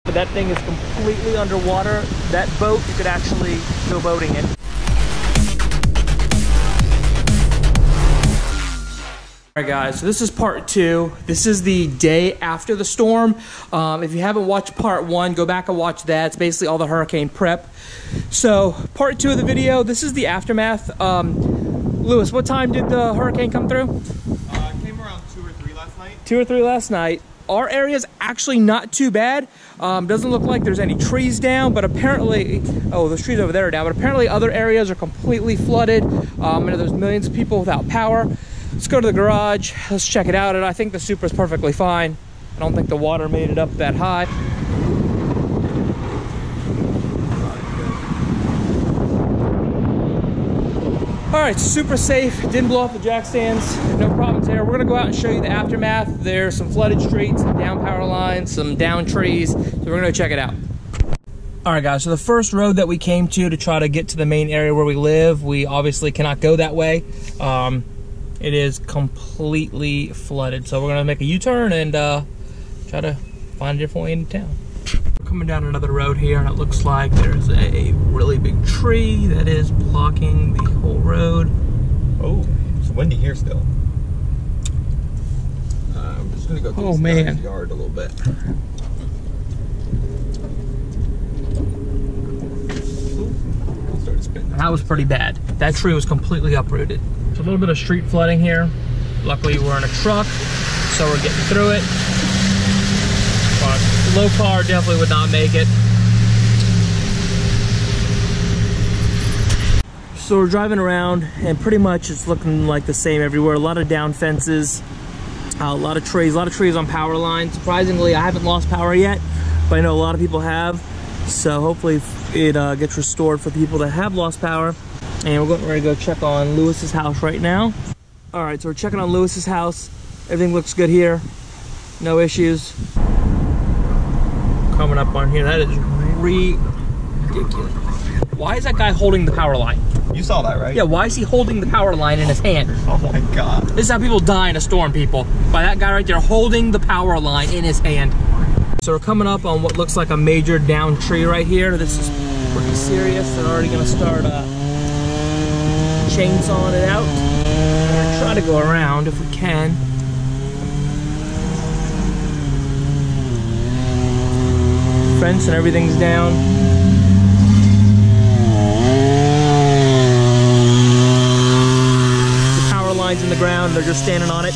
But that thing is completely underwater. That boat, you could actually go boating in. All right guys, so this is part 2. This is the day after the storm. If you haven't watched part 1, go back and watch that. It's basically all the hurricane prep. So part 2 of the video, this is the aftermath. Lewis, what time did the hurricane come through? It came around 2 or 3 last night. 2 or 3 last night. Our area is actually not too bad. Doesn't look like there's any trees down, but apparently, oh, those trees over there are down, but apparently other areas are completely flooded. And there's millions of people without power. Let's go to the garage. Let's check it out. And I think the Supra is perfectly fine. I don't think the water made it up that high. All right, super safe. Didn't blow off the jack stands. No problems there. We're gonna go out and show you the aftermath. There's some flooded streets, some down power lines, some down trees. So we're gonna go check it out. All right, guys, so the first road that we came to try to get to the main area where we live, we obviously cannot go that way. It is completely flooded. So we're gonna make a U-turn and try to find a different way into town. We're coming down another road here, and it looks like there's a really big tree that is blocking the whole road. Oh, it's windy here still. I'm just gonna go through this guy's yard a little bit. That was pretty bad. That tree was completely uprooted. So a little bit of street flooding here. Luckily we're in a truck, so we're getting through it. But low car definitely would not make it. So we're driving around and pretty much it's looking like the same everywhere. A lot of down fences, a lot of trees on power lines. Surprisingly, I haven't lost power yet, but I know a lot of people have. So hopefully it gets restored for people that have lost power. And we're ready to go check on Lewis's house right now. All right, so we're checking on Lewis's house. Everything looks good here. No issues. Coming up on here, that is ridiculous. Why is that guy holding the power line? You saw that, right? Yeah, why is he holding the power line in his hand? Oh my God. This is how people die in a storm, people. By that guy right there holding the power line in his hand. So we're coming up on what looks like a major down tree right here. This is pretty serious. They're already gonna start chainsawing it out. We're gonna try to go around if we can. Fence and everything's down. The power line's in the ground, they're just standing on it.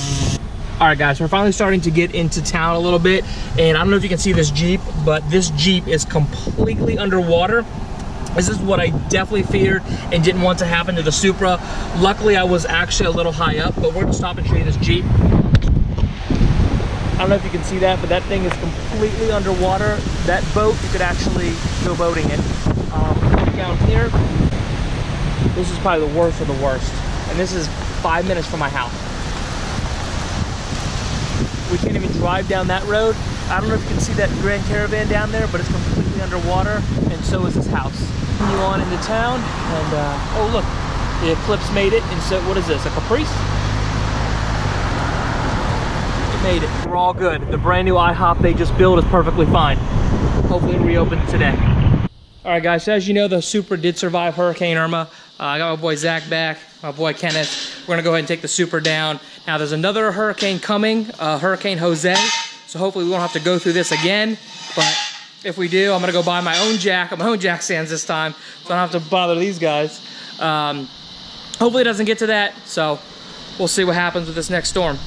All right, guys, we're finally starting to get into town a little bit, and I don't know if you can see this Jeep, but this Jeep is completely underwater. This is what I definitely feared and didn't want to happen to the Supra. Luckily, I was actually a little high up, but we're gonna stop and show you this Jeep. I don't know if you can see that, but that thing is completely underwater. That boat, you could actually go boating in. Down here, this is probably the worst of the worst. And this is 5 minutes from my house. We can't even drive down that road. I don't know if you can see that Grand Caravan down there, but it's completely underwater, and so is this house. Continue on into town, and oh look, the Eclipse made it, and so what is this, a Caprice? It made it. We're all good. The brand new IHOP they just built is perfectly fine. Hopefully it reopens today. All right, guys, so as you know, the Supra did survive Hurricane Irma. I got my boy Zach back, my boy Kenneth. We're gonna go ahead and take the Supra down. Now there's another hurricane coming, Hurricane Jose. So hopefully we won't have to go through this again. But if we do, I'm gonna go buy my own jack stands this time, so I don't have to bother these guys. Hopefully it doesn't get to that, so we'll see what happens with this next storm.